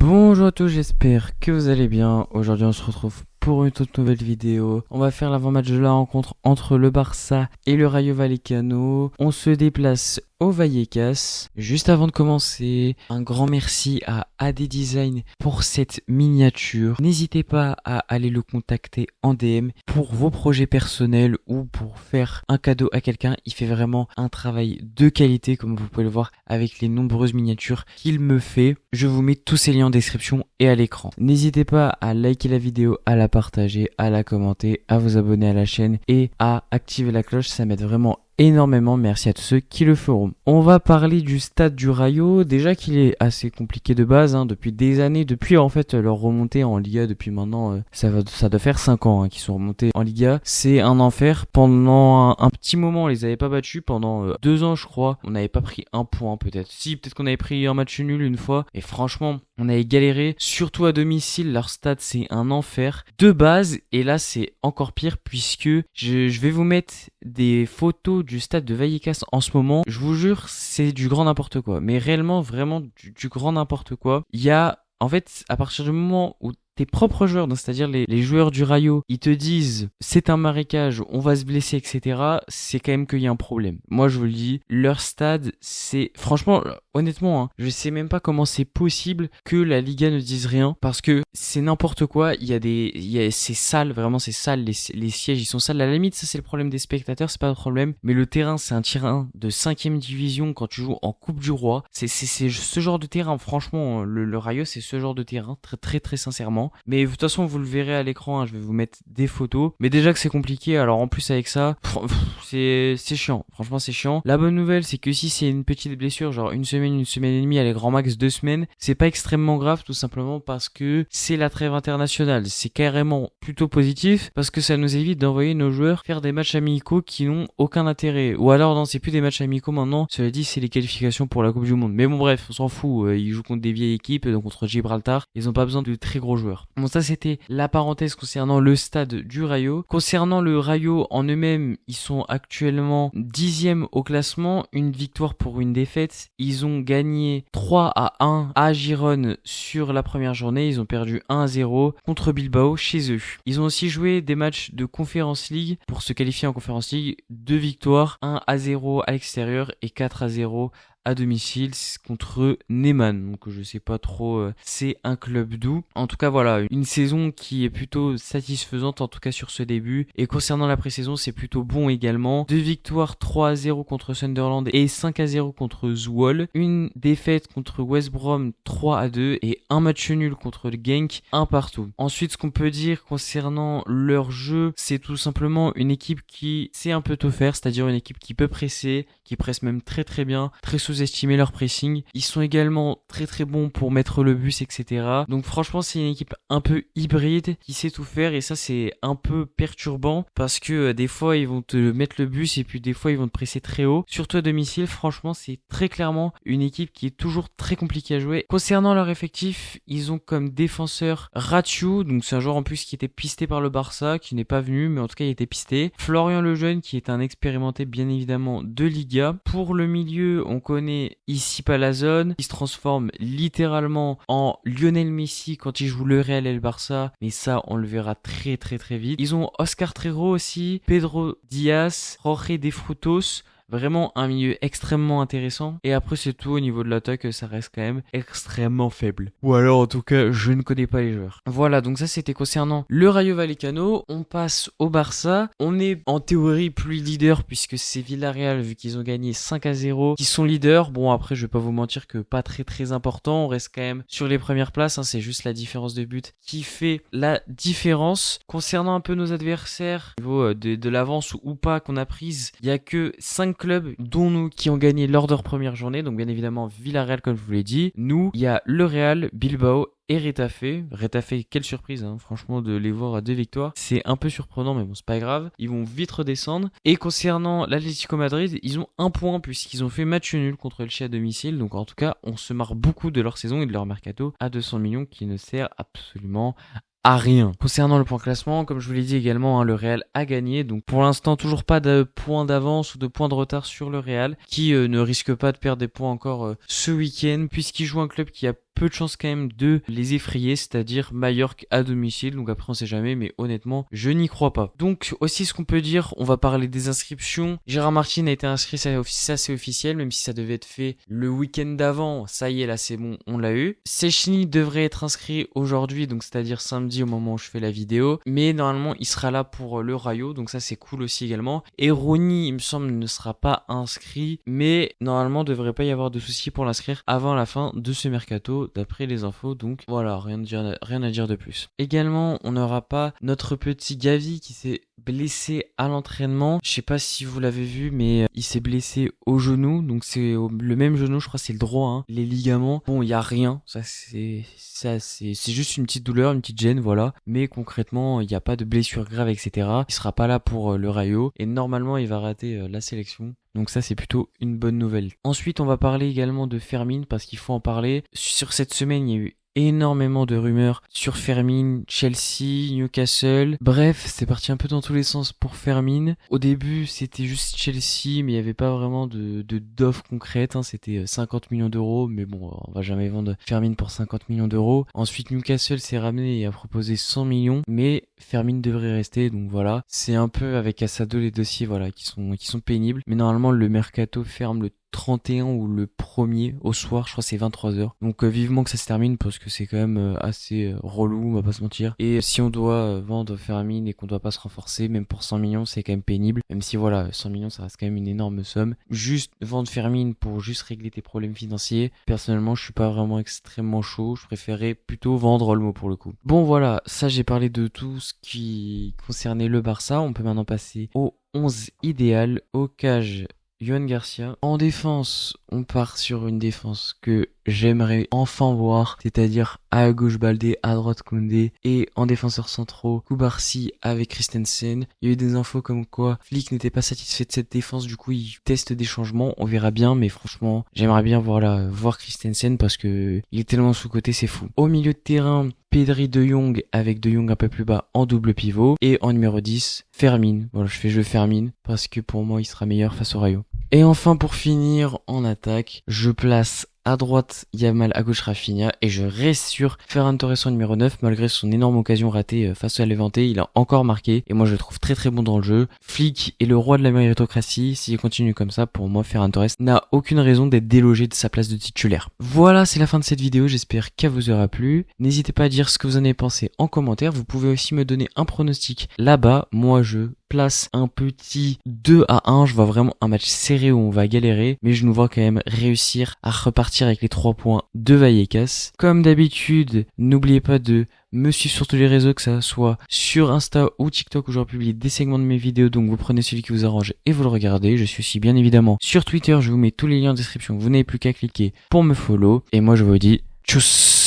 Bonjour à tous, j'espère que vous allez bien. Aujourd'hui on se retrouve pour une toute nouvelle vidéo. On va faire l'avant-match de la rencontre entre le Barça et le Rayo Vallecano. On se déplace au Vallecas. Juste avant de commencer, un grand merci à AD Design pour cette miniature. N'hésitez pas à aller le contacter en DM pour vos projets personnels ou pour faire un cadeau à quelqu'un. Il fait vraiment un travail de qualité comme vous pouvez le voir avec les nombreuses miniatures qu'il me fait. Je vous mets tous ces liens en description et à l'écran. N'hésitez pas à liker la vidéo, à la partager, à la commenter, à vous abonner à la chaîne et à activer la cloche, ça m'aide vraiment énormément. Merci à tous ceux qui le feront. On va parler du stade du Rayo, déjà qu'il est assez compliqué de base, depuis des années, depuis en fait leur remontée en Liga, depuis maintenant, ça doit faire 5 ans qu'ils sont remontés en Liga. C'est un enfer. Pendant un petit moment, on les avait pas battus, pendant 2 ans je crois, on n'avait pas pris un point peut-être. Si, peut-être qu'on avait pris un match nul une fois, et franchement, on avait galéré, surtout à domicile, leur stade c'est un enfer de base, et là c'est encore pire puisque je vais vous mettre des photos du stade de Vallecas en ce moment. Je vous jure, c'est du grand n'importe quoi, mais réellement vraiment du grand n'importe quoi. Il y a, en fait, à partir du moment où tes propres joueurs, donc c'est-à-dire les joueurs du Rayo, ils te disent c'est un marécage, on va se blesser, etc. C'est quand même qu'il y a un problème. Moi je vous le dis, leur stade, c'est franchement, honnêtement, je sais même pas comment c'est possible que la Liga ne dise rien parce que c'est n'importe quoi. C'est sale, vraiment c'est sale. Les sièges ils sont sales. À la limite, ça c'est le problème des spectateurs, c'est pas le problème. Mais le terrain, c'est un terrain de 5e division quand tu joues en Coupe du Roi. C'est ce genre de terrain. Franchement, le Rayo, c'est ce genre de terrain, très très très sincèrement. Mais de toute façon vous le verrez à l'écran, je vais vous mettre des photos. Mais déjà que c'est compliqué, alors en plus avec ça, c'est chiant, franchement c'est chiant. La bonne nouvelle c'est que si c'est une petite blessure, genre une semaine et demie, allez grand max 2 semaines, c'est pas extrêmement grave, tout simplement parce que c'est la trêve internationale. C'est carrément plutôt positif parce que ça nous évite d'envoyer nos joueurs faire des matchs amicaux qui n'ont aucun intérêt. Ou alors non, c'est plus des matchs amicaux maintenant, cela dit c'est les qualifications pour la Coupe du Monde. Mais bon bref, on s'en fout, ils jouent contre des vieilles équipes, donc contre Gibraltar, ils ont pas besoin de très gros joueurs. Bon, ça c'était la parenthèse concernant le stade du Rayo. Concernant le Rayo en eux-mêmes, ils sont actuellement 10e au classement, une victoire pour une défaite. Ils ont gagné 3-1 à Gijón sur la première journée, ils ont perdu 1-0 contre Bilbao chez eux. Ils ont aussi joué des matchs de Conference League pour se qualifier en Conference League, 2 victoires, 1-0 à l'extérieur et 4-0 à domicile contre Neyman, donc je sais pas trop, c'est un club d'où. En tout cas voilà, une saison qui est plutôt satisfaisante en tout cas sur ce début, et concernant la pré-saison c'est plutôt bon également. 2 victoires, 3-0 contre Sunderland et 5-0 contre Zwolle, une défaite contre West Brom 3-2 et un match nul contre le Genk, un partout. Ensuite ce qu'on peut dire concernant leur jeu, c'est tout simplement une équipe qui sait un peu tout faire, c'est-à-dire une équipe qui peut presser, qui presse même très très bien, très sous-estimer leur pressing. Ils sont également très très bons pour mettre le bus, etc. Donc franchement c'est une équipe un peu hybride qui sait tout faire, et ça c'est un peu perturbant parce que des fois ils vont te mettre le bus et puis des fois ils vont te presser très haut. Surtout à domicile, franchement c'est très clairement une équipe qui est toujours très compliquée à jouer. Concernant leur effectif, ils ont comme défenseur Ratiu, donc c'est un joueur en plus qui était pisté par le Barça, qui n'est pas venu mais en tout cas il était pisté. Florian Lejeune qui est un expérimenté bien évidemment de Liga. Pour le milieu, on connaît ici Palazón, qui se transforme littéralement en Lionel Messi quand il joue le Real et le Barça, mais ça on le verra très très très vite. Ils ont Oscar Trejo aussi, Pedro Diaz, Jorge De Frutos. Vraiment un milieu extrêmement intéressant. Et après c'est tout au niveau de l'attaque, ça reste quand même extrêmement faible. Ou alors en tout cas je ne connais pas les joueurs. Voilà, donc ça c'était concernant le Rayo Vallecano. On passe au Barça. On est en théorie plus leader puisque c'est Villarreal, vu qu'ils ont gagné 5-0, qui sont leaders. Bon après je vais pas vous mentir que pas très très important. On reste quand même sur les premières places, c'est juste la différence de but qui fait la différence. Concernant un peu nos adversaires, au niveau de l'avance ou pas qu'on a prise, il y a que 5 clubs dont nous qui ont gagné lors de leur première journée, donc bien évidemment Villarreal comme je vous l'ai dit. Nous, il y a le Real, Bilbao et Retafe. Retafe, quelle surprise, franchement, de les voir à 2 victoires. C'est un peu surprenant, mais bon, c'est pas grave. Ils vont vite redescendre. Et concernant l'Atlético Madrid, ils ont 1 point puisqu'ils ont fait match nul contre Elche à domicile. Donc en tout cas, on se marre beaucoup de leur saison et de leur mercato à 200 millions qui ne sert absolument à rien. Concernant le point classement, comme je vous l'ai dit également, le Real a gagné. Donc pour l'instant, toujours pas de points d'avance ou de points de retard sur le Real, qui ne risque pas de perdre des points encore ce week-end, puisqu'il joue un club qui a peu de chances quand même de les effrayer, c'est-à-dire Majorque à domicile. Donc après on sait jamais, mais honnêtement je n'y crois pas. Donc aussi ce qu'on peut dire, on va parler des inscriptions. Gérard Martin a été inscrit, ça c'est officiel, même si ça devait être fait le week-end d'avant. Ça y est, là c'est bon, on l'a eu. Sechny devrait être inscrit aujourd'hui, donc c'est-à-dire samedi au moment où je fais la vidéo, mais normalement il sera là pour le Rayo, donc ça c'est cool aussi également. Et Rooney, il me semble, ne sera pas inscrit, mais normalement devrait pas y avoir de soucis pour l'inscrire avant la fin de ce mercato d'après les infos. Donc voilà, rien à dire de plus. Également, on n'aura pas notre petit Gavi qui s'est blessé à l'entraînement. Je sais pas si vous l'avez vu, mais il s'est blessé au genou, donc c'est le même genou, je crois c'est le droit, hein. Les ligaments, bon, il y a rien, c'est juste une petite douleur, une petite gêne, voilà. Mais concrètement, il n'y a pas de blessure grave, etc. Il sera pas là pour le Rayo et normalement il va rater la sélection. Donc ça c'est plutôt une bonne nouvelle. Ensuite on va parler également de Fermin parce qu'il faut en parler. Sur cette semaine il y a eu énormément de rumeurs sur Fermin, Chelsea, Newcastle. Bref, c'est parti un peu dans tous les sens pour Fermin. Au début, c'était juste Chelsea, mais il n'y avait pas vraiment d'offre concrète, hein. C'était 50 millions d'euros, mais bon, on va jamais vendre Fermin pour 50 millions d'euros. Ensuite, Newcastle s'est ramené et a proposé 100 millions, mais Fermin devrait rester, donc voilà. C'est un peu avec Asado les dossiers, voilà, qui sont pénibles. Mais normalement, le mercato ferme le 31 ou le 1er au soir, je crois que c'est 23h. Donc vivement que ça se termine parce que c'est quand même assez relou, on va pas se mentir. Et si on doit vendre Fermin et qu'on doit pas se renforcer, même pour 100 millions, c'est quand même pénible. Même si voilà, 100 millions ça reste quand même une énorme somme. Juste vendre Fermin pour juste régler tes problèmes financiers, personnellement je suis pas vraiment extrêmement chaud. Je préférais plutôt vendre Olmo pour le coup. Bon voilà, ça j'ai parlé de tout ce qui concernait le Barça. On peut maintenant passer au 11 idéal, au cage. Yohan Garcia. En défense, on part sur une défense que j'aimerais enfin voir, c'est-à-dire à gauche Baldé, à droite Koundé, et en défenseurs centraux, Koubarsi avec Christensen. Il y a eu des infos comme quoi Flick n'était pas satisfait de cette défense, du coup il teste des changements, on verra bien, mais franchement, j'aimerais bien voir Christensen parce que il est tellement sous-coté, c'est fou. Au milieu de terrain, Pedri De Jong avec De Jong un peu plus bas en double pivot, et en numéro 10, Fermin. Voilà, je fais jeu Fermin parce que pour moi il sera meilleur face au Rayo. Et enfin pour finir, en attaque, je place à droite Yamal, à gauche Rafinha, et je reste sur Ferran Torres en numéro 9 malgré son énorme occasion ratée face à Levante. Il a encore marqué et moi je le trouve très très bon dans le jeu. Flick est le roi de la méritocratie, s'il continue comme ça, pour moi Ferran Torres n'a aucune raison d'être délogé de sa place de titulaire. Voilà, c'est la fin de cette vidéo, j'espère qu'elle vous aura plu. N'hésitez pas à dire ce que vous en avez pensé en commentaire, vous pouvez aussi me donner un pronostic là-bas. Moi je place un petit 2-1, je vois vraiment un match serré où on va galérer, mais je nous vois quand même réussir à repartir avec les 3 points de Vallecas. Comme d'habitude, n'oubliez pas de me suivre sur tous les réseaux, que ça soit sur Insta ou TikTok où je republie des segments de mes vidéos, donc vous prenez celui qui vous arrange et vous le regardez. Je suis aussi bien évidemment sur Twitter, je vous mets tous les liens en description, vous n'avez plus qu'à cliquer pour me follow, et moi je vous dis tchuss.